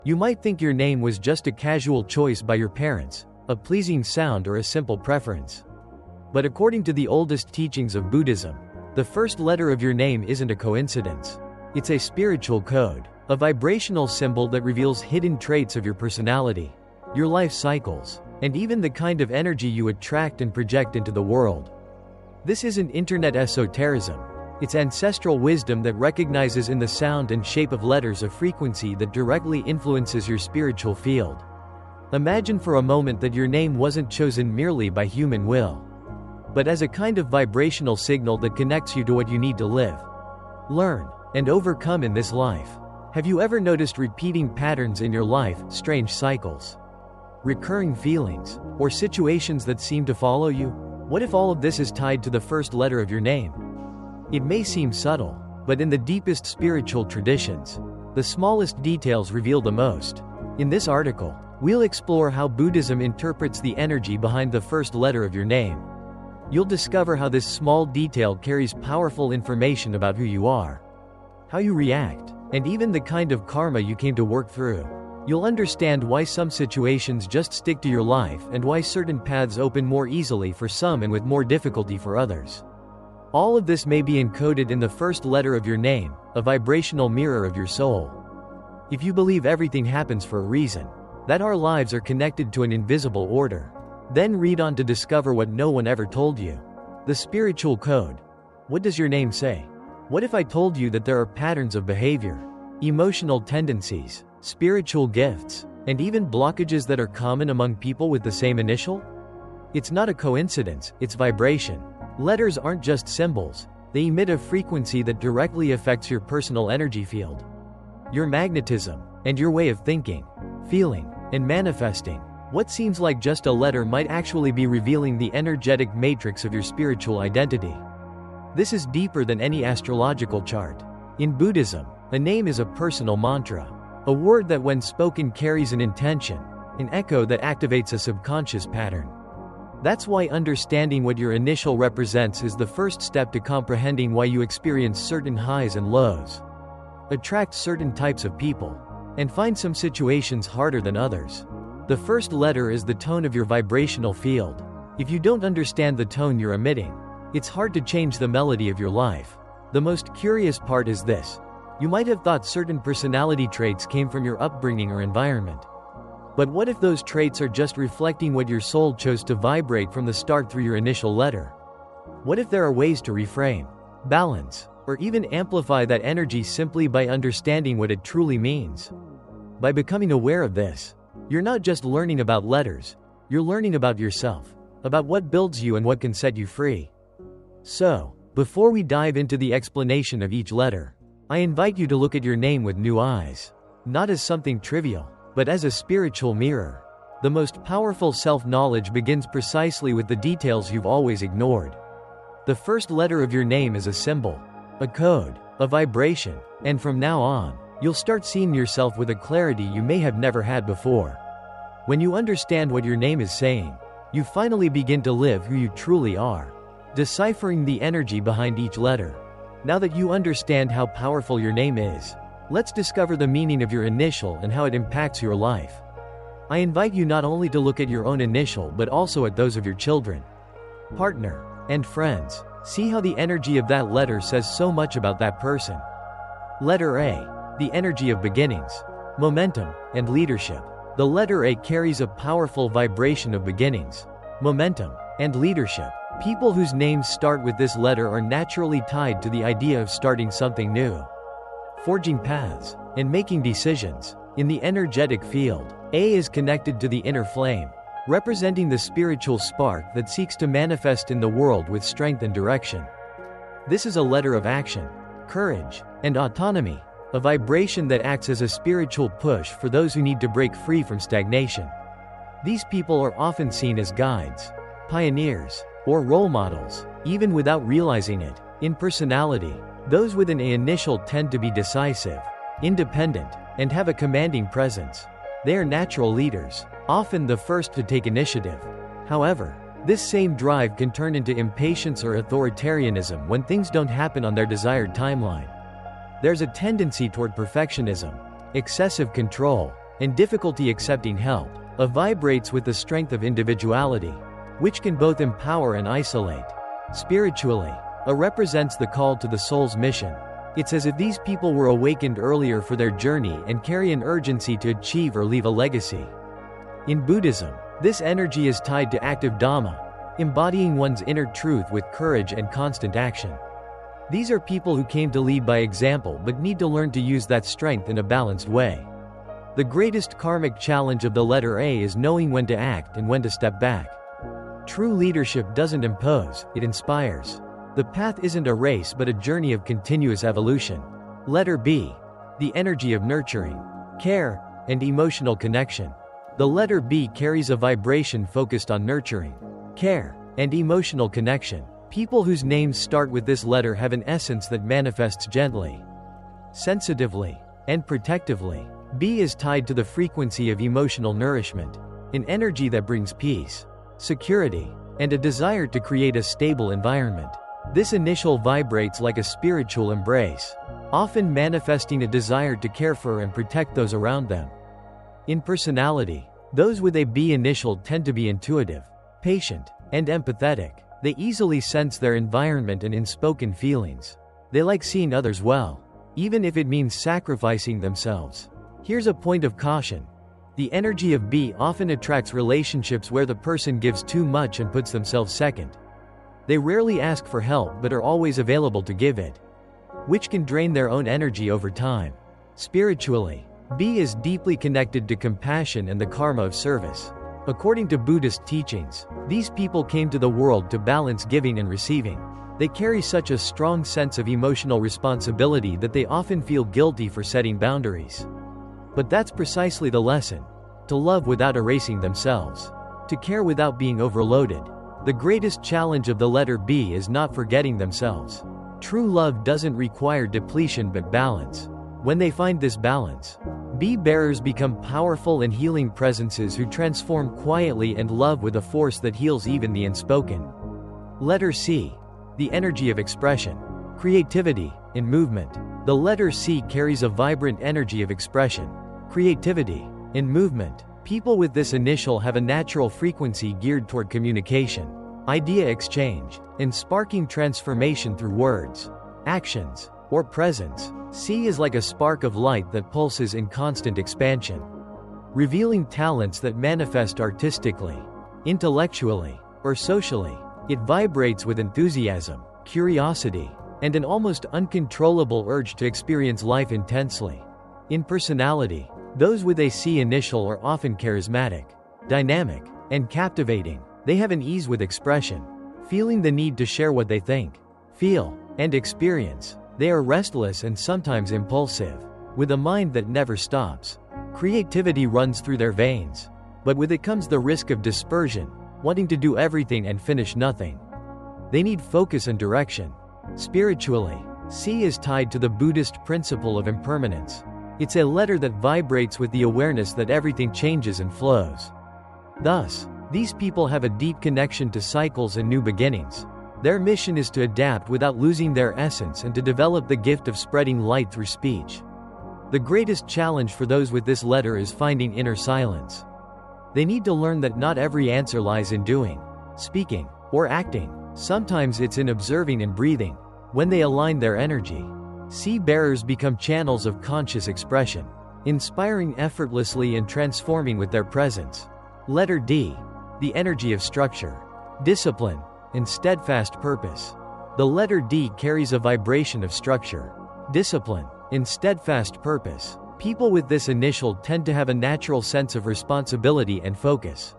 You might think your name was just a casual choice by your parents, a pleasing sound or a simple preference. But according to the oldest teachings of Buddhism, the first letter of your name isn't a coincidence. It's a spiritual code, a vibrational symbol that reveals hidden traits of your personality, your life cycles, and even the kind of energy you attract and project into the world. This isn't internet esotericism. It's ancestral wisdom that recognizes in the sound and shape of letters a frequency that directly influences your spiritual field. Imagine for a moment that your name wasn't chosen merely by human will, but as a kind of vibrational signal that connects you to what you need to live, learn, and overcome in this life. Have you ever noticed repeating patterns in your life, strange cycles, recurring feelings, or situations that seem to follow you? What if all of this is tied to the first letter of your name? It may seem subtle, but in the deepest spiritual traditions, the smallest details reveal the most. In this article, we'll explore how Buddhism interprets the energy behind the first letter of your name. You'll discover how this small detail carries powerful information about who you are, how you react, and even the kind of karma you came to work through. You'll understand why some situations just stick to your life and why certain paths open more easily for some and with more difficulty for others. All of this may be encoded in the first letter of your name, a vibrational mirror of your soul. If you believe everything happens for a reason, that our lives are connected to an invisible order, then read on to discover what no one ever told you. The spiritual code. What does your name say? What if I told you that there are patterns of behavior, emotional tendencies, spiritual gifts, and even blockages that are common among people with the same initial? It's not a coincidence, it's vibration. Letters aren't just symbols, they emit a frequency that directly affects your personal energy field, your magnetism, and your way of thinking, feeling, and manifesting. What seems like just a letter might actually be revealing the energetic matrix of your spiritual identity. This is deeper than any astrological chart. In Buddhism, a name is a personal mantra, a word that when spoken carries an intention, an echo that activates a subconscious pattern. That's why understanding what your initial represents is the first step to comprehending why you experience certain highs and lows, attract certain types of people, and find some situations harder than others. The first letter is the tone of your vibrational field. If you don't understand the tone you're emitting, it's hard to change the melody of your life. The most curious part is this. You might have thought certain personality traits came from your upbringing or environment. But what if those traits are just reflecting what your soul chose to vibrate from the start through your initial letter? What if there are ways to reframe, balance, or even amplify that energy simply by understanding what it truly means? By becoming aware of this, you're not just learning about letters, you're learning about yourself, about what builds you and what can set you free. So, before we dive into the explanation of each letter, I invite you to look at your name with new eyes, not as something trivial, but as a spiritual mirror. The most powerful self-knowledge begins precisely with the details you've always ignored. The first letter of your name is a symbol, a code, a vibration, and from now on, you'll start seeing yourself with a clarity you may have never had before. When you understand what your name is saying, you finally begin to live who you truly are, deciphering the energy behind each letter. Now that you understand how powerful your name is, let's discover the meaning of your initial and how it impacts your life. I invite you not only to look at your own initial but also at those of your children, partner, and friends. See how the energy of that letter says so much about that person. Letter A. The energy of beginnings, momentum, and leadership. The letter A carries a powerful vibration of beginnings, momentum, and leadership. People whose names start with this letter are naturally tied to the idea of starting something new, forging paths, and making decisions. In the energetic field, A is connected to the inner flame, representing the spiritual spark that seeks to manifest in the world with strength and direction. This is a letter of action, courage, and autonomy, a vibration that acts as a spiritual push for those who need to break free from stagnation. These people are often seen as guides, pioneers, or role models, even without realizing it. In personality, those with an A initial tend to be decisive, independent, and have a commanding presence. They are natural leaders, often the first to take initiative. However, this same drive can turn into impatience or authoritarianism when things don't happen on their desired timeline. There's a tendency toward perfectionism, excessive control, and difficulty accepting help. A vibrates with the strength of individuality, which can both empower and isolate. Spiritually, A represents the call to the soul's mission. It's as if these people were awakened earlier for their journey and carry an urgency to achieve or leave a legacy. In Buddhism, this energy is tied to active Dhamma, embodying one's inner truth with courage and constant action. These are people who came to lead by example but need to learn to use that strength in a balanced way. The greatest karmic challenge of the letter A is knowing when to act and when to step back. True leadership doesn't impose, it inspires. The path isn't a race but a journey of continuous evolution. Letter B. The energy of nurturing, care, and emotional connection. The letter B carries a vibration focused on nurturing, care, and emotional connection. People whose names start with this letter have an essence that manifests gently, sensitively, and protectively. B is tied to the frequency of emotional nourishment, an energy that brings peace, security, and a desire to create a stable environment. This initial vibrates like a spiritual embrace, often manifesting a desire to care for and protect those around them. In personality, those with a B initial tend to be intuitive, patient, and empathetic. They easily sense their environment and unspoken feelings. They like seeing others well, even if it means sacrificing themselves. Here's a point of caution. The energy of B often attracts relationships where the person gives too much and puts themselves second. They rarely ask for help but are always available to give it, which can drain their own energy over time. Spiritually, B is deeply connected to compassion and the karma of service. According to Buddhist teachings, these people came to the world to balance giving and receiving. They carry such a strong sense of emotional responsibility that they often feel guilty for setting boundaries. But that's precisely the lesson: to love without erasing themselves, to care without being overloaded. The greatest challenge of the letter B is not forgetting themselves. True love doesn't require depletion but balance. When they find this balance, B bearers become powerful and healing presences who transform quietly and love with a force that heals even the unspoken. Letter C. The energy of expression, creativity, and movement. The letter C carries a vibrant energy of expression, creativity, and movement. People with this initial have a natural frequency geared toward communication, idea exchange, and sparking transformation through words, actions, or presence. C is like a spark of light that pulses in constant expansion, revealing talents that manifest artistically, intellectually, or socially. It vibrates with enthusiasm, curiosity, and an almost uncontrollable urge to experience life intensely. In personality, those with a C initial are often charismatic, dynamic, and captivating. They have an ease with expression, feeling the need to share what they think, feel, and experience. They are restless and sometimes impulsive, with a mind that never stops. Creativity runs through their veins, but with it comes the risk of dispersion, wanting to do everything and finish nothing. They need focus and direction. Spiritually, C is tied to the Buddhist principle of impermanence. It's a letter that vibrates with the awareness that everything changes and flows. Thus, these people have a deep connection to cycles and new beginnings. Their mission is to adapt without losing their essence and to develop the gift of spreading light through speech. The greatest challenge for those with this letter is finding inner silence. They need to learn that not every answer lies in doing, speaking, or acting. Sometimes it's in observing and breathing. When they align their energy, C bearers become channels of conscious expression, inspiring effortlessly and transforming with their presence. Letter D. The energy of structure, discipline, and steadfast purpose. The letter D carries a vibration of structure, discipline, and steadfast purpose. People with this initial tend to have a natural sense of responsibility and focus.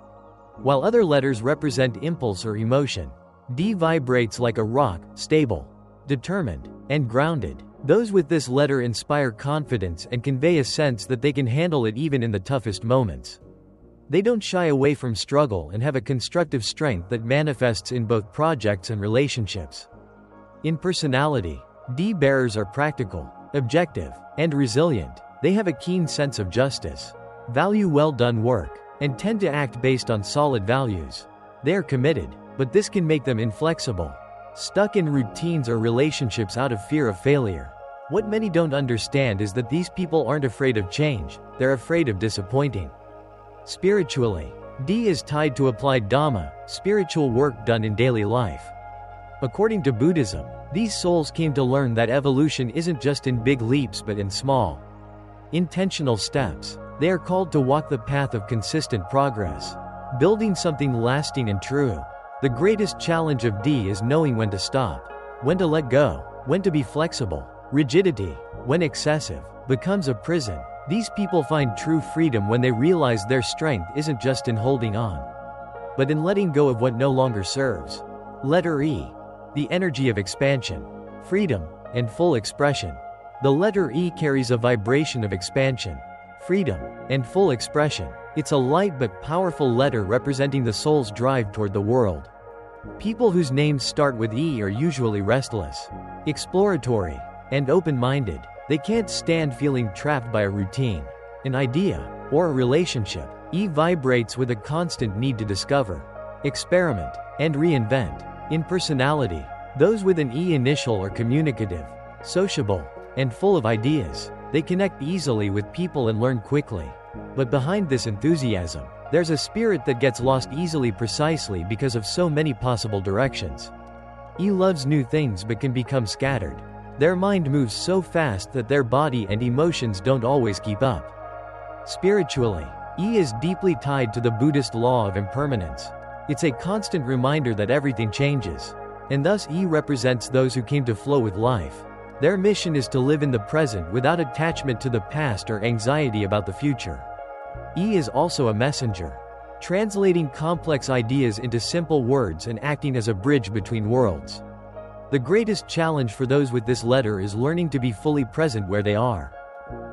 While other letters represent impulse or emotion, D vibrates like a rock, stable, determined, and grounded. Those with this letter inspire confidence and convey a sense that they can handle it even in the toughest moments. They don't shy away from struggle and have a constructive strength that manifests in both projects and relationships. In personality, D bearers are practical, objective, and resilient. They have a keen sense of justice, value well done work, and tend to act based on solid values. They are committed, but this can make them inflexible, stuck in routines or relationships out of fear of failure. What many don't understand is that these people aren't afraid of change, they're afraid of disappointing. Spiritually, D is tied to applied Dhamma, spiritual work done in daily life. According to Buddhism, these souls came to learn that evolution isn't just in big leaps but in small, intentional steps. They are called to walk the path of consistent progress, building something lasting and true. The greatest challenge of D is knowing when to stop, when to let go, when to be flexible. Rigidity, when excessive, becomes a prison. These people find true freedom when they realize their strength isn't just in holding on, but in letting go of what no longer serves. Letter E. The energy of expansion, freedom, and full expression. The letter E carries a vibration of expansion, freedom, and full expression. It's a light but powerful letter representing the soul's drive toward the world. People whose names start with E are usually restless, exploratory, and open-minded. They can't stand feeling trapped by a routine, an idea, or a relationship. E vibrates with a constant need to discover, experiment, and reinvent. In personality, those with an E initial are communicative, sociable, and full of ideas. They connect easily with people and learn quickly. But behind this enthusiasm, there's a spirit that gets lost easily precisely because of so many possible directions. E loves new things but can become scattered. Their mind moves so fast that their body and emotions don't always keep up. Spiritually, E is deeply tied to the Buddhist law of impermanence. It's a constant reminder that everything changes, and thus E represents those who came to flow with life. Their mission is to live in the present without attachment to the past or anxiety about the future. E is also a messenger, translating complex ideas into simple words and acting as a bridge between worlds. The greatest challenge for those with this letter is learning to be fully present where they are.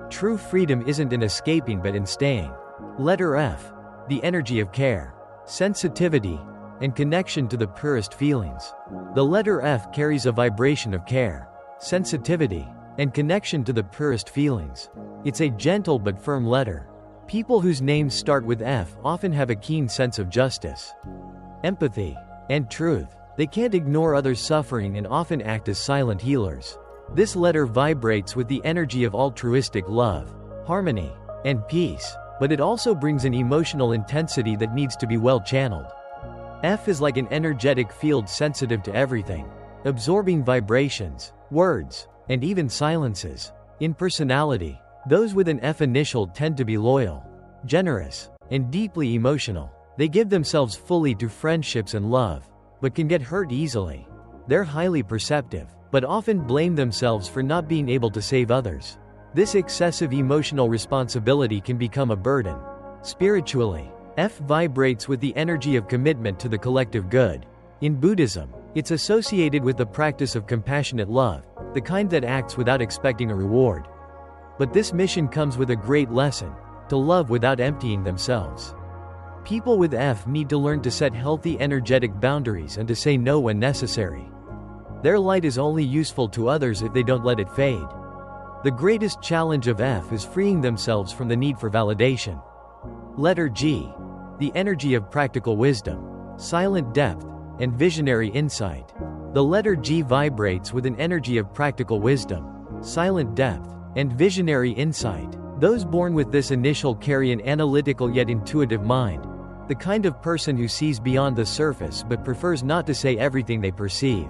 True freedom isn't in escaping but in staying. Letter F. The energy of care, sensitivity, and connection to the purest feelings. The letter F carries a vibration of care, sensitivity, and connection to the purest feelings. It's a gentle but firm letter. People whose names start with F often have a keen sense of justice, empathy, and truth. They can't ignore others' suffering and often act as silent healers. This letter vibrates with the energy of altruistic love, harmony, and peace, but it also brings an emotional intensity that needs to be well channeled. F is like an energetic field sensitive to everything, absorbing vibrations, words, and even silences. In personality, those with an F initial tend to be loyal, generous, and deeply emotional. They give themselves fully to friendships and love, but can get hurt easily. They're highly perceptive, but often blame themselves for not being able to save others. This excessive emotional responsibility can become a burden. Spiritually, F vibrates with the energy of commitment to the collective good. In Buddhism, it's associated with the practice of compassionate love, the kind that acts without expecting a reward. But this mission comes with a great lesson: to love without emptying themselves. People with F need to learn to set healthy energetic boundaries and to say no when necessary. Their light is only useful to others if they don't let it fade. The greatest challenge of F is freeing themselves from the need for validation. Letter G. The energy of practical wisdom, silent depth, and visionary insight. The letter G vibrates with an energy of practical wisdom, silent depth, and visionary insight. Those born with this initial carry an analytical yet intuitive mind, the kind of person who sees beyond the surface but prefers not to say everything they perceive.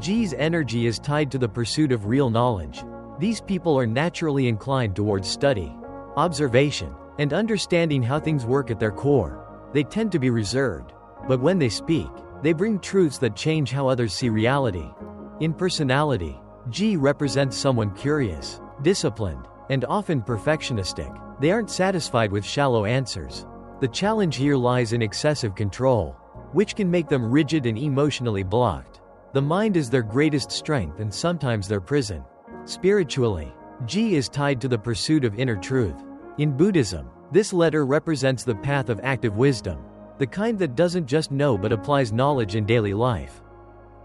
G's energy is tied to the pursuit of real knowledge. These people are naturally inclined towards study, observation, and understanding how things work at their core. They tend to be reserved, but when they speak, they bring truths that change how others see reality. In personality, G represents someone curious, disciplined, and often perfectionistic. They aren't satisfied with shallow answers. The challenge here lies in excessive control, which can make them rigid and emotionally blocked. The mind is their greatest strength and sometimes their prison. Spiritually, G is tied to the pursuit of inner truth. In Buddhism, this letter represents the path of active wisdom, the kind that doesn't just know but applies knowledge in daily life.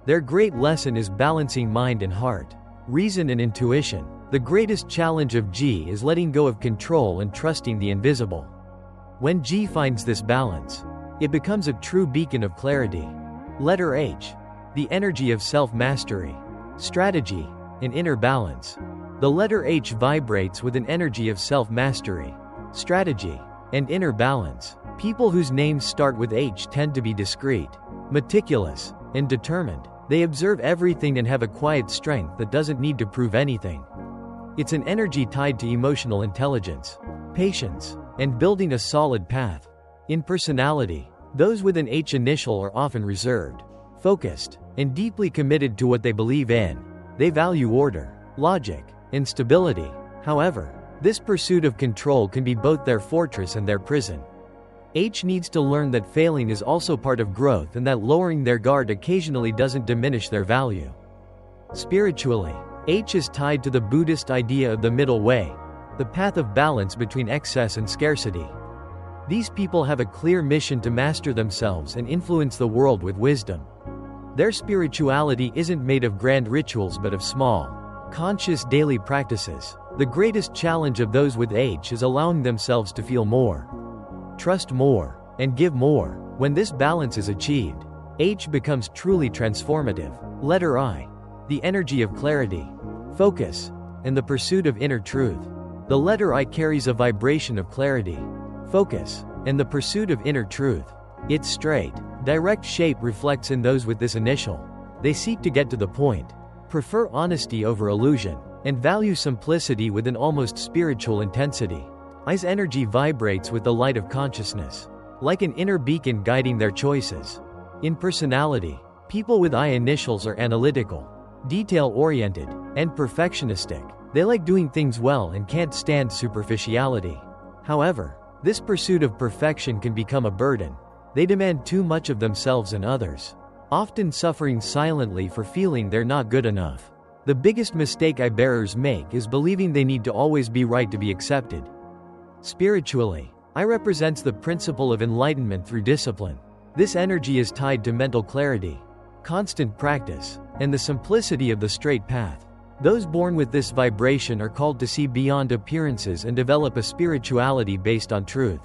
Their great lesson is balancing mind and heart, reason and intuition. The greatest challenge of G is letting go of control and trusting the invisible. When G finds this balance, it becomes a true beacon of clarity. Letter H. The energy of self-mastery, strategy, and inner balance. The letter H vibrates with an energy of self-mastery, strategy, and inner balance. People whose names start with H tend to be discreet, meticulous, and determined. They observe everything and have a quiet strength that doesn't need to prove anything. It's an energy tied to emotional intelligence, patience, and building a solid path. In personality, those with an H initial are often reserved, focused, and deeply committed to what they believe in. They value order, logic, and stability. However, this pursuit of control can be both their fortress and their prison. H needs to learn that failing is also part of growth and that lowering their guard occasionally doesn't diminish their value. Spiritually, H is tied to the Buddhist idea of the middle way, the path of balance between excess and scarcity. These people have a clear mission to master themselves and influence the world with wisdom. Their spirituality isn't made of grand rituals but of small, conscious daily practices. The greatest challenge of those with H is allowing themselves to feel more, trust more, and give more. When this balance is achieved, H becomes truly transformative. Letter I. The energy of clarity, focus, and the pursuit of inner truth. The letter I carries a vibration of clarity, focus, and the pursuit of inner truth. Its straight, direct shape reflects in those with this initial. They seek to get to the point, prefer honesty over illusion, and value simplicity with an almost spiritual intensity. I's energy vibrates with the light of consciousness, like an inner beacon guiding their choices. In personality, people with I initials are analytical, detail-oriented, and perfectionistic. They like doing things well and can't stand superficiality. However, this pursuit of perfection can become a burden. They demand too much of themselves and others, often suffering silently for feeling they're not good enough. The biggest mistake I bearers make is believing they need to always be right to be accepted. Spiritually, I represents the principle of enlightenment through discipline. This energy is tied to mental clarity, constant practice, and the simplicity of the straight path. Those born with this vibration are called to see beyond appearances and develop a spirituality based on truth,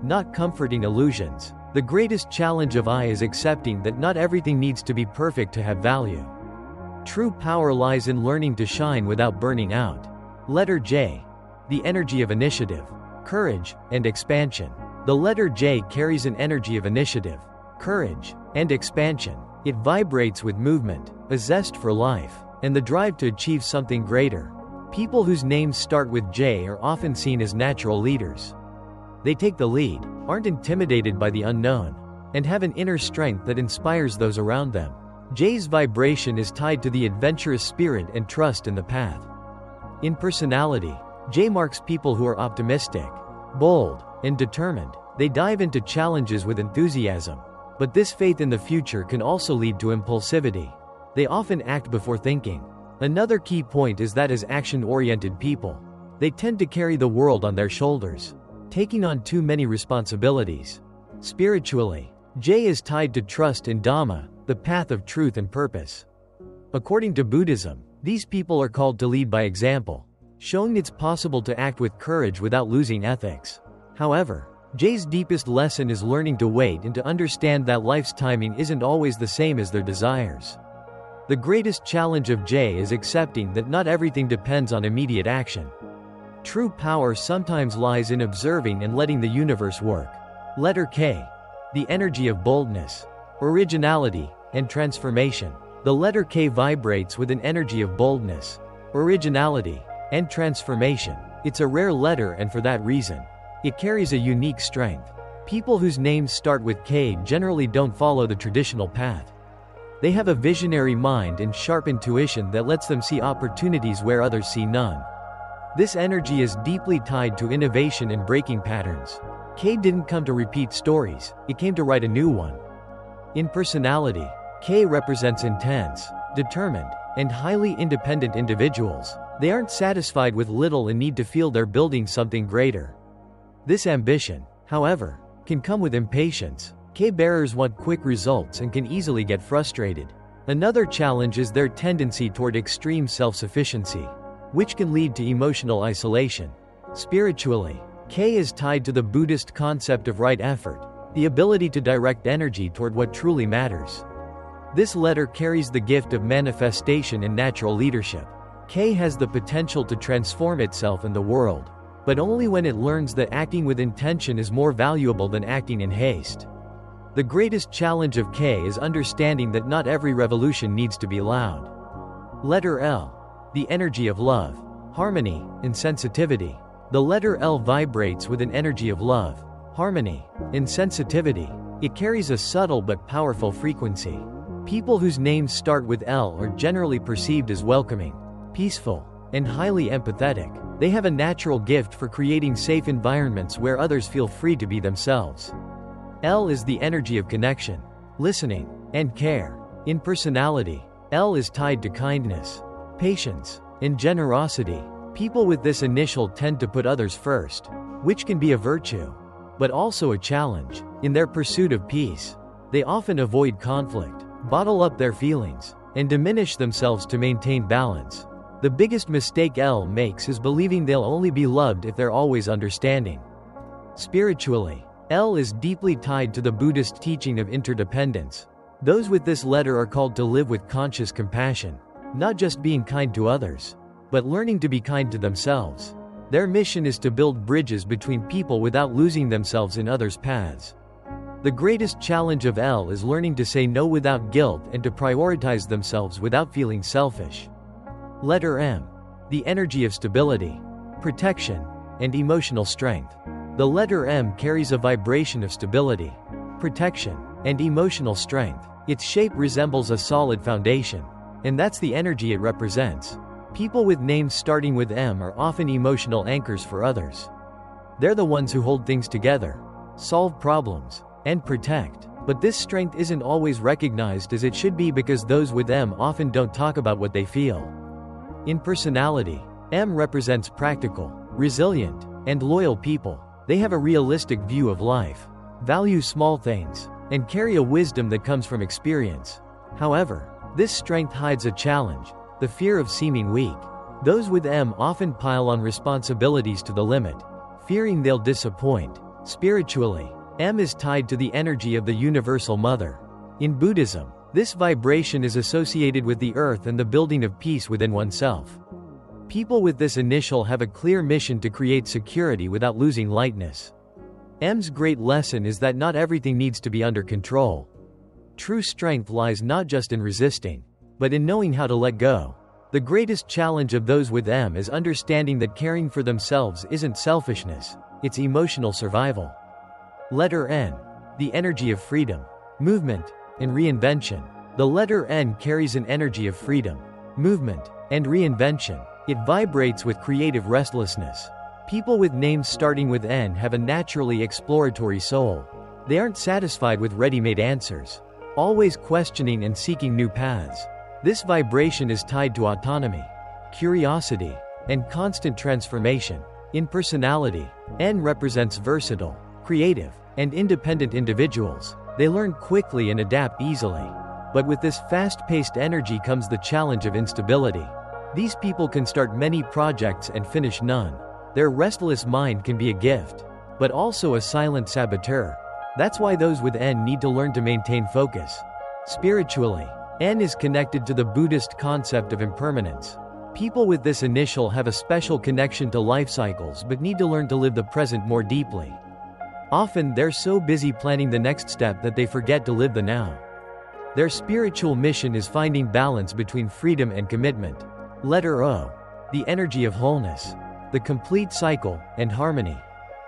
not comforting illusions. The greatest challenge of I is accepting that not everything needs to be perfect to have value. True power lies in learning to shine without burning out. Letter J. The energy of initiative, courage, and expansion. The letter J carries an energy of initiative, courage, and expansion. It vibrates with movement, a zest for life, and the drive to achieve something greater. People whose names start with J are often seen as natural leaders. They take the lead, aren't intimidated by the unknown, and have an inner strength that inspires those around them. J's vibration is tied to the adventurous spirit and trust in the path. In personality, J marks people who are optimistic, bold, and determined. They dive into challenges with enthusiasm. But this faith in the future can also lead to impulsivity. They often act before thinking. Another key point is that as action-oriented people, they tend to carry the world on their shoulders, taking on too many responsibilities. Spiritually, J is tied to trust in Dhamma, the path of truth and purpose. According to Buddhism, these people are called to lead by example, showing it's possible to act with courage without losing ethics. However, J's deepest lesson is learning to wait and to understand that life's timing isn't always the same as their desires. The greatest challenge of J is accepting that not everything depends on immediate action. True power sometimes lies in observing and letting the universe work. Letter K. The energy of boldness, originality, and transformation. The letter K vibrates with an energy of boldness, originality, and transformation. It's a rare letter, and for that reason, it carries a unique strength. People whose names start with K generally don't follow the traditional path. They have a visionary mind and sharp intuition that lets them see opportunities where others see none. This energy is deeply tied to innovation and breaking patterns. K didn't come to repeat stories, it came to write a new one. In personality, K represents intense, determined, and highly independent individuals. They aren't satisfied with little and need to feel they're building something greater. This ambition, however, can come with impatience. K-bearers want quick results and can easily get frustrated. Another challenge is their tendency toward extreme self-sufficiency, which can lead to emotional isolation. Spiritually, K is tied to the Buddhist concept of right effort, the ability to direct energy toward what truly matters. This letter carries the gift of manifestation and natural leadership. K has the potential to transform itself and the world, but only when it learns that acting with intention is more valuable than acting in haste. The greatest challenge of K is understanding that not every revolution needs to be loud. Letter L. The energy of love, harmony, and sensitivity. The letter L vibrates with an energy of love, harmony, and sensitivity. It carries a subtle but powerful frequency. People whose names start with L are generally perceived as welcoming, peaceful, and highly empathetic. They have a natural gift for creating safe environments where others feel free to be themselves. L is the energy of connection, listening, and care. In personality, L is tied to kindness, patience, and generosity. People with this initial tend to put others first, which can be a virtue, but also a challenge. In their pursuit of peace, they often avoid conflict, bottle up their feelings, and diminish themselves to maintain balance. The biggest mistake L makes is believing they'll only be loved if they're always understanding. Spiritually, L is deeply tied to the Buddhist teaching of interdependence. Those with this letter are called to live with conscious compassion, not just being kind to others, but learning to be kind to themselves. Their mission is to build bridges between people without losing themselves in others' paths. The greatest challenge of L is learning to say no without guilt and to prioritize themselves without feeling selfish. Letter M. The energy of stability, protection, and emotional strength. The letter M carries a vibration of stability, protection, and emotional strength. Its shape resembles a solid foundation, and that's the energy it represents. People with names starting with M are often emotional anchors for others. They're the ones who hold things together, solve problems, and protect. But this strength isn't always recognized as it should be because those with M often don't talk about what they feel. In personality, M represents practical, resilient, and loyal people. They have a realistic view of life, value small things, and carry a wisdom that comes from experience. However, this strength hides a challenge, the fear of seeming weak. Those with M often pile on responsibilities to the limit, fearing they'll disappoint. Spiritually, M is tied to the energy of the Universal Mother. In Buddhism, this vibration is associated with the earth and the building of peace within oneself. People with this initial have a clear mission to create security without losing lightness. M's great lesson is that not everything needs to be under control. True strength lies not just in resisting, but in knowing how to let go. The greatest challenge of those with M is understanding that caring for themselves isn't selfishness, it's emotional survival. Letter N. The energy of freedom, movement, and reinvention. The letter N carries an energy of freedom, movement, and reinvention. It vibrates with creative restlessness. People with names starting with N have a naturally exploratory soul. They aren't satisfied with ready-made answers, always questioning and seeking new paths. This vibration is tied to autonomy, curiosity, and constant transformation. In personality, N represents versatile, creative, and independent individuals. They learn quickly and adapt easily. But with this fast-paced energy comes the challenge of instability. These people can start many projects and finish none. Their restless mind can be a gift, but also a silent saboteur. That's why those with N need to learn to maintain focus. Spiritually, N is connected to the Buddhist concept of impermanence. People with this initial have a special connection to life cycles but need to learn to live the present more deeply. Often they're so busy planning the next step that they forget to live the now. Their spiritual mission is finding balance between freedom and commitment. Letter O. The energy of wholeness, the complete cycle, and harmony.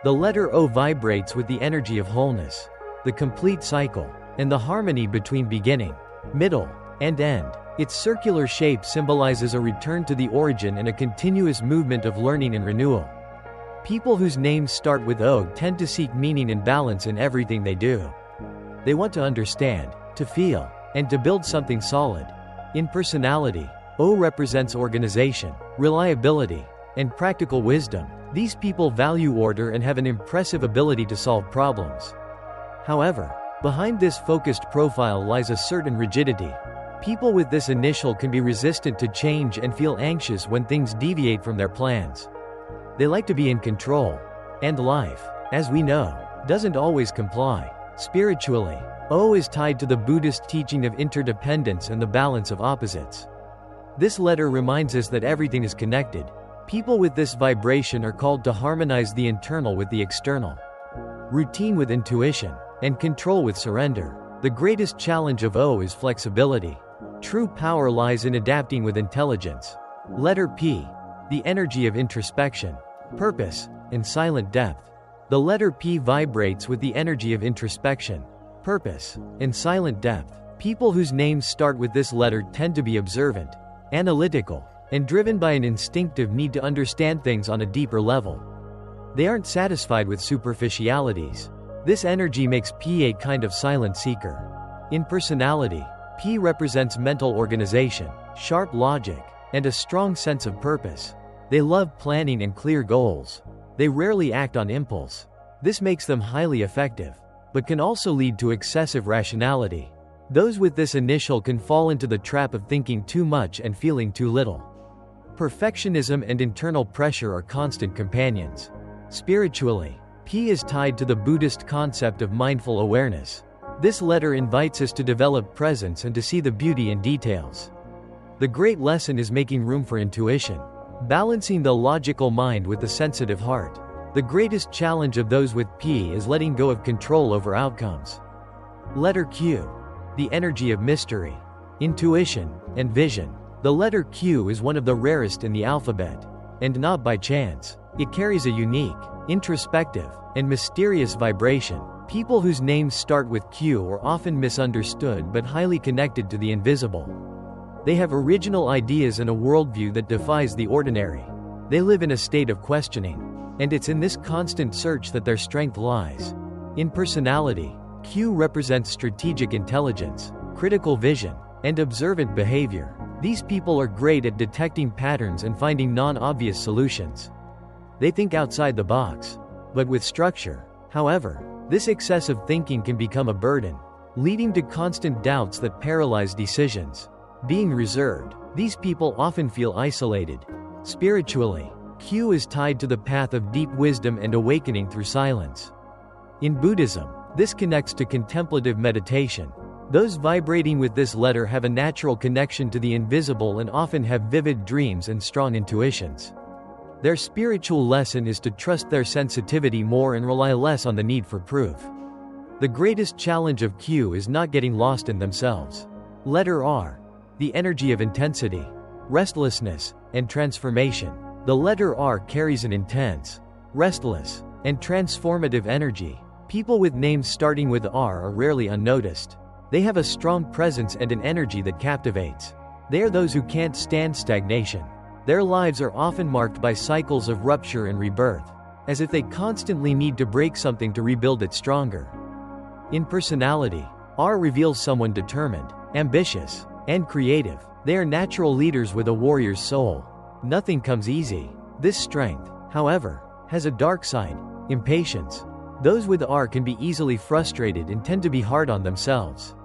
The letter O vibrates with the energy of wholeness, the complete cycle, and the harmony between beginning, middle, and end. Its circular shape symbolizes a return to the origin and a continuous movement of learning and renewal. People whose names start with O tend to seek meaning and balance in everything they do. They want to understand, to feel, and to build something solid. In personality, O represents organization, reliability, and practical wisdom. These people value order and have an impressive ability to solve problems. However, behind this focused profile lies a certain rigidity. People with this initial can be resistant to change and feel anxious when things deviate from their plans. They like to be in control, and life, as we know, doesn't always comply. Spiritually, O is tied to the Buddhist teaching of interdependence and the balance of opposites. This letter reminds us that everything is connected. People with this vibration are called to harmonize the internal with the external, routine with intuition, and control with surrender. The greatest challenge of O is flexibility. True power lies in adapting with intelligence. Letter P. The energy of introspection, purpose, and silent depth. The letter P vibrates with the energy of introspection, purpose, and silent depth. People whose names start with this letter tend to be observant, analytical, and driven by an instinctive need to understand things on a deeper level. They aren't satisfied with superficialities. This energy makes P a kind of silent seeker. In personality, P represents mental organization, sharp logic, and a strong sense of purpose. They love planning and clear goals. They rarely act on impulse. This makes them highly effective, but can also lead to excessive rationality. Those with this initial can fall into the trap of thinking too much and feeling too little. Perfectionism and internal pressure are constant companions. Spiritually, P is tied to the Buddhist concept of mindful awareness. This letter invites us to develop presence and to see the beauty in details. The great lesson is making room for intuition, balancing the logical mind with the sensitive heart. The greatest challenge of those with P is letting go of control over outcomes. Letter Q. The energy of mystery, intuition, and vision. The letter Q is one of the rarest in the alphabet, and not by chance. It carries a unique, introspective, and mysterious vibration. People whose names start with Q are often misunderstood but highly connected to the invisible. They have original ideas and a worldview that defies the ordinary. They live in a state of questioning, and it's in this constant search that their strength lies. In personality, Q represents strategic intelligence, critical vision, and observant behavior. These people are great at detecting patterns and finding non-obvious solutions. They think outside the box, but with structure. However, this excessive thinking can become a burden, leading to constant doubts that paralyze decisions. Being reserved, these people often feel isolated. Spiritually, Q is tied to the path of deep wisdom and awakening through silence. In Buddhism, this connects to contemplative meditation. Those vibrating with this letter have a natural connection to the invisible and often have vivid dreams and strong intuitions. Their spiritual lesson is to trust their sensitivity more and rely less on the need for proof. The greatest challenge of Q is not getting lost in themselves. Letter R. The energy of intensity, restlessness, and transformation. The letter R carries an intense, restless, and transformative energy. People with names starting with R are rarely unnoticed. They have a strong presence and an energy that captivates. They are those who can't stand stagnation. Their lives are often marked by cycles of rupture and rebirth, as if they constantly need to break something to rebuild it stronger. In personality, R reveals someone determined, ambitious, and creative. They are natural leaders with a warrior's soul. Nothing comes easy. This strength, however, has a dark side, impatience. Those with R can be easily frustrated and tend to be hard on themselves.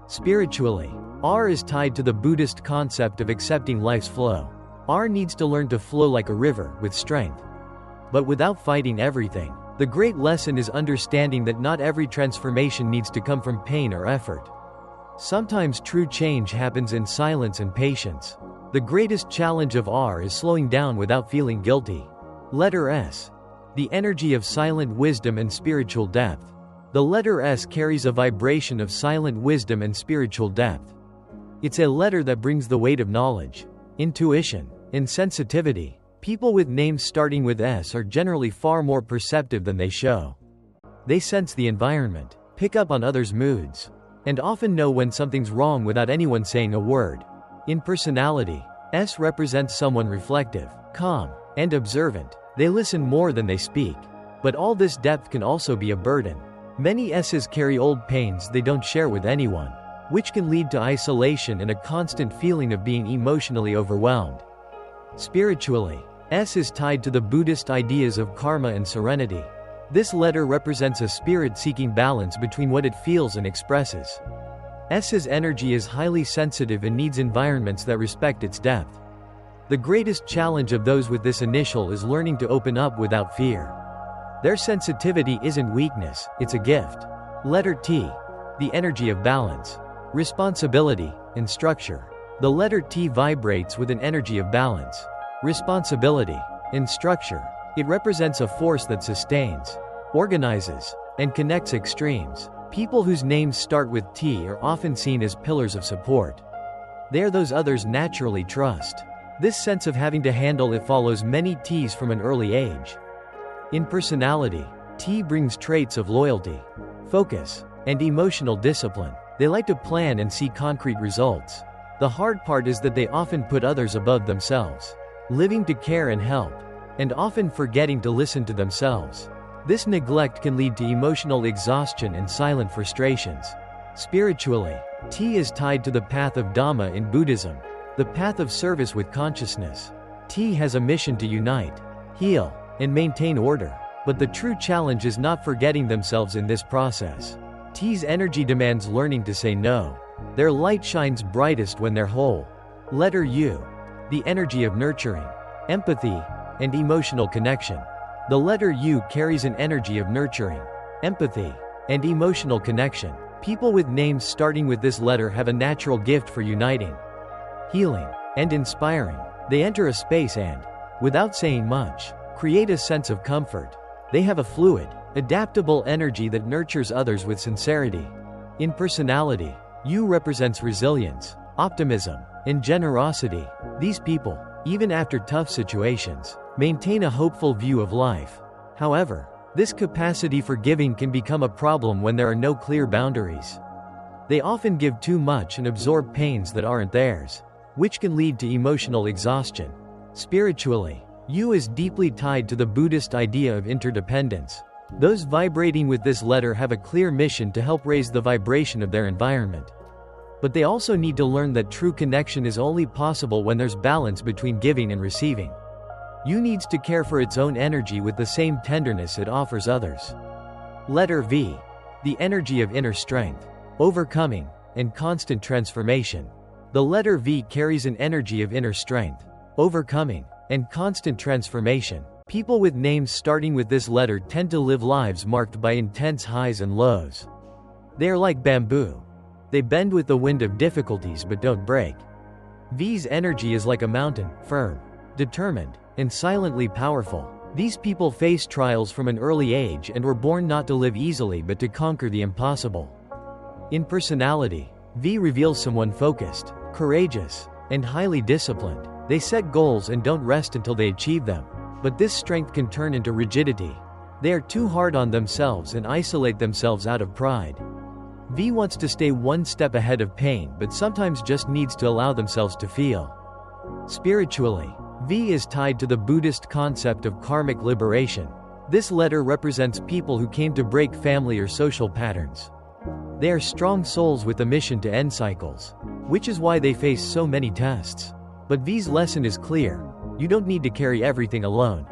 Spiritually, R is tied to the Buddhist concept of accepting life's flow. R needs to learn to flow like a river, with strength, but without fighting everything. The great lesson is understanding that not every transformation needs to come from pain or effort. Sometimes true change happens in silence and patience. The greatest challenge of R is slowing down without feeling guilty. Letter S. The energy of silent wisdom and spiritual depth. The letter S carries a vibration of silent wisdom and spiritual depth. It's a letter that brings the weight of knowledge, intuition, and sensitivity. People with names starting with S are generally far more perceptive than they show. They sense the environment, pick up on others' moods, and often know when something's wrong without anyone saying a word. In personality, S represents someone reflective, calm, and observant. They listen more than they speak. But all this depth can also be a burden. Many S's carry old pains they don't share with anyone, which can lead to isolation and a constant feeling of being emotionally overwhelmed. Spiritually, S is tied to the Buddhist ideas of karma and serenity. This letter represents a spirit seeking balance between what it feels and expresses. S's energy is highly sensitive and needs environments that respect its depth. The greatest challenge of those with this initial is learning to open up without fear. Their sensitivity isn't weakness, it's a gift. Letter T. The energy of balance, responsibility, and structure. The letter T vibrates with an energy of balance, responsibility, and structure. It represents a force that sustains, organizes, and connects extremes. People whose names start with T are often seen as pillars of support. They are those others naturally trust. This sense of having to handle it follows many T's from an early age. In personality, T brings traits of loyalty, focus, and emotional discipline. They like to plan and see concrete results. The hard part is that they often put others above themselves, living to care and help, and often forgetting to listen to themselves. This neglect can lead to emotional exhaustion and silent frustrations. Spiritually, T is tied to the path of Dhamma in Buddhism, the path of service with consciousness. T has a mission to unite, heal, and maintain order. But the true challenge is not forgetting themselves in this process. T's energy demands learning to say no. Their light shines brightest when they're whole. Letter U. The energy of nurturing, empathy, and emotional connection. The letter U carries an energy of nurturing, empathy, and emotional connection. People with names starting with this letter have a natural gift for uniting, healing, and inspiring. They enter a space and, without saying much, create a sense of comfort. They have a fluid, adaptable energy that nurtures others with sincerity. In personality, U represents resilience, optimism, and generosity. These people, even after tough situations, maintain a hopeful view of life. However, this capacity for giving can become a problem when there are no clear boundaries. They often give too much and absorb pains that aren't theirs, which can lead to emotional exhaustion. Spiritually, U is deeply tied to the Buddhist idea of interdependence. Those vibrating with this letter have a clear mission to help raise the vibration of their environment. But they also need to learn that true connection is only possible when there's balance between giving and receiving. U needs to care for its own energy with the same tenderness it offers others. Letter V. The energy of inner strength, overcoming, and constant transformation. The letter V carries an energy of inner strength, overcoming, and constant transformation. People with names starting with this letter tend to live lives marked by intense highs and lows. They are like bamboo. They bend with the wind of difficulties but don't break. V's energy is like a mountain, firm, determined, and silently powerful. These people face trials from an early age and were born not to live easily but to conquer the impossible. In personality, V reveals someone focused, courageous, and highly disciplined. They set goals and don't rest until they achieve them. But this strength can turn into rigidity. They are too hard on themselves and isolate themselves out of pride. V wants to stay one step ahead of pain but sometimes just needs to allow themselves to feel. Spiritually, V is tied to the Buddhist concept of karmic liberation. This letter represents people who came to break family or social patterns. They are strong souls with a mission to end cycles, which is why they face so many tests. But V's lesson is clear: you don't need to carry everything alone.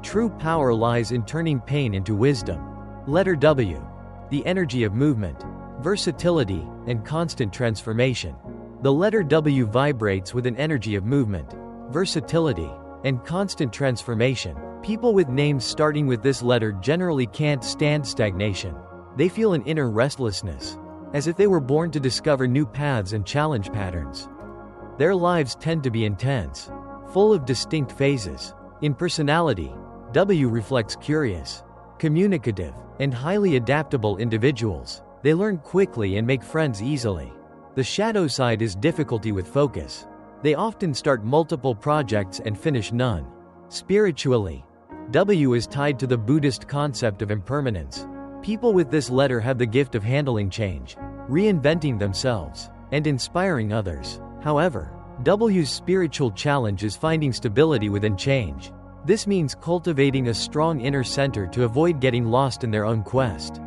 True power lies in turning pain into wisdom. Letter W. The energy of movement, versatility, and constant transformation. The letter W vibrates with an energy of movement, versatility, and constant transformation. People with names starting with this letter generally can't stand stagnation. They feel an inner restlessness, as if they were born to discover new paths and challenge patterns. Their lives tend to be intense, full of distinct phases. In personality, W reflects curious, communicative, and highly adaptable individuals. They learn quickly and make friends easily. The shadow side is difficulty with focus. They often start multiple projects and finish none. Spiritually, W is tied to the Buddhist concept of impermanence. People with this letter have the gift of handling change, reinventing themselves, and inspiring others. However, W's spiritual challenge is finding stability within change. This means cultivating a strong inner center to avoid getting lost in their own quest.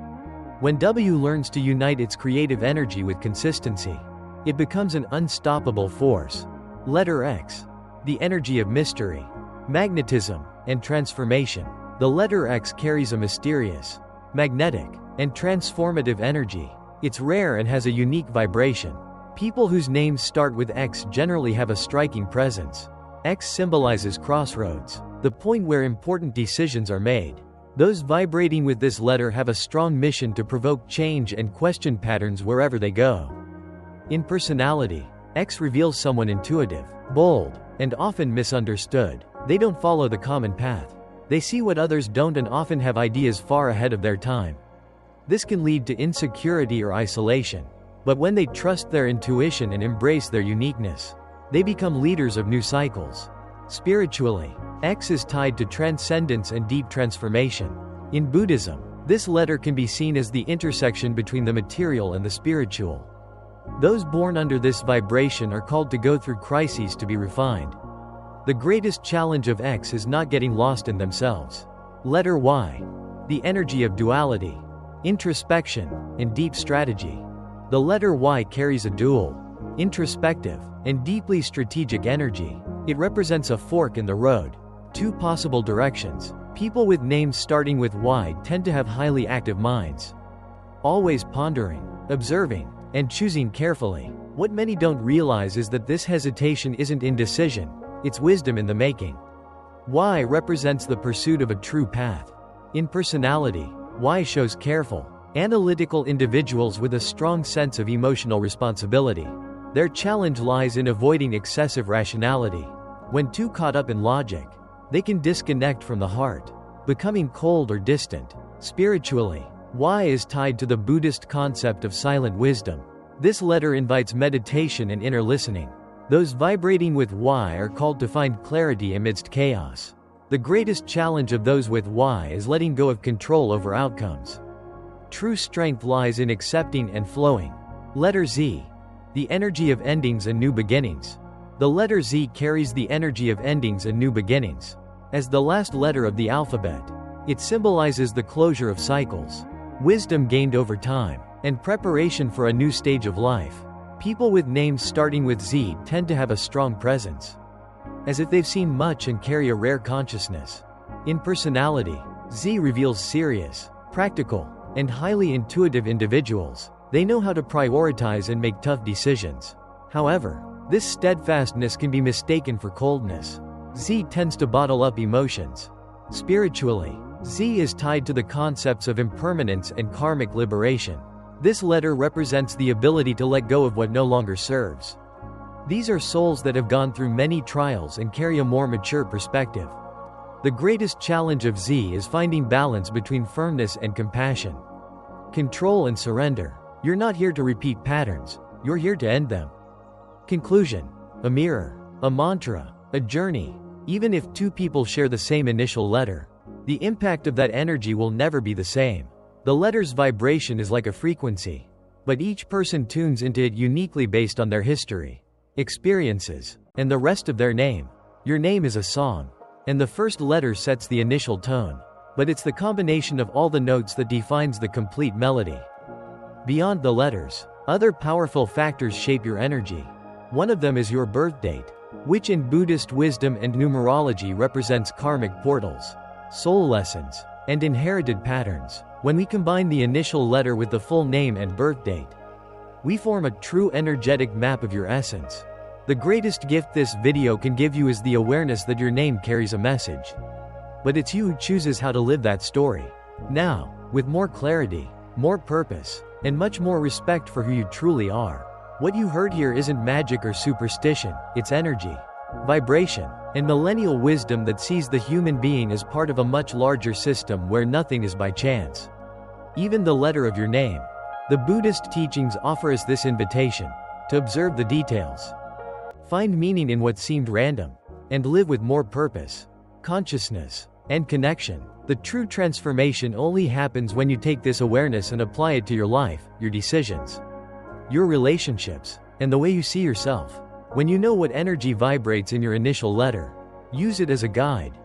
When W learns to unite its creative energy with consistency, it becomes an unstoppable force. Letter X. The energy of mystery, magnetism, and transformation. The letter X carries a mysterious, magnetic, and transformative energy. It's rare and has a unique vibration. People whose names start with X generally have a striking presence. X symbolizes crossroads, the point where important decisions are made. Those vibrating with this letter have a strong mission to provoke change and question patterns wherever they go. In personality, X reveals someone intuitive, bold, and often misunderstood. They don't follow the common path. They see what others don't and often have ideas far ahead of their time. This can lead to insecurity or isolation. But when they trust their intuition and embrace their uniqueness, they become leaders of new cycles. Spiritually, X is tied to transcendence and deep transformation. In Buddhism, this letter can be seen as the intersection between the material and the spiritual. Those born under this vibration are called to go through crises to be refined. The greatest challenge of X is not getting lost in themselves. Letter Y. The energy of duality, introspection, and deep strategy. The letter Y carries a dual, introspective, and deeply strategic energy. It represents a fork in the road. Two possible directions. People with names starting with Y tend to have highly active minds, always pondering, observing, and choosing carefully. What many don't realize is that this hesitation isn't indecision, it's wisdom in the making. Y represents the pursuit of a true path. In personality, Y shows careful, analytical individuals with a strong sense of emotional responsibility. Their challenge lies in avoiding excessive rationality. When too caught up in logic, they can disconnect from the heart, becoming cold or distant. Spiritually, Y is tied to the Buddhist concept of silent wisdom. This letter invites meditation and inner listening. Those vibrating with Y are called to find clarity amidst chaos. The greatest challenge of those with Y is letting go of control over outcomes. True strength lies in accepting and flowing. Letter Z. The energy of endings and new beginnings. The letter Z carries the energy of endings and new beginnings. As the last letter of the alphabet, it symbolizes the closure of cycles, wisdom gained over time, and preparation for a new stage of life. People with names starting with Z tend to have a strong presence, as if they've seen much and carry a rare consciousness. In personality, Z reveals serious, practical, and highly intuitive individuals. They know how to prioritize and make tough decisions. However, this steadfastness can be mistaken for coldness. Z tends to bottle up emotions. Spiritually, Z is tied to the concepts of impermanence and karmic liberation. This letter represents the ability to let go of what no longer serves. These are souls that have gone through many trials and carry a more mature perspective. The greatest challenge of Z is finding balance between firmness and compassion, control and surrender. You're not here to repeat patterns, you're here to end them. Conclusion. A mirror, a mantra, a journey. Even if two people share the same initial letter, the impact of that energy will never be the same. The letter's vibration is like a frequency, but each person tunes into it uniquely based on their history, experiences, and the rest of their name. Your name is a song, and the first letter sets the initial tone, but it's the combination of all the notes that defines the complete melody. Beyond the letters, other powerful factors shape your energy. One of them is your birth date, which in Buddhist wisdom and numerology represents karmic portals, soul lessons, and inherited patterns. When we combine the initial letter with the full name and birth date, we form a true energetic map of your essence. The greatest gift this video can give you is the awareness that your name carries a message. But it's you who chooses how to live that story. Now, with more clarity, more purpose, and much more respect for who you truly are. What you heard here isn't magic or superstition, it's energy, vibration, and millennial wisdom that sees the human being as part of a much larger system where nothing is by chance. Even the letter of your name. The Buddhist teachings offer us this invitation to observe the details, find meaning in what seemed random, and live with more purpose, consciousness, and connection. The true transformation only happens when you take this awareness and apply it to your life, your decisions, your relationships, and the way you see yourself. When you know what energy vibrates in your initial letter, use it as a guide.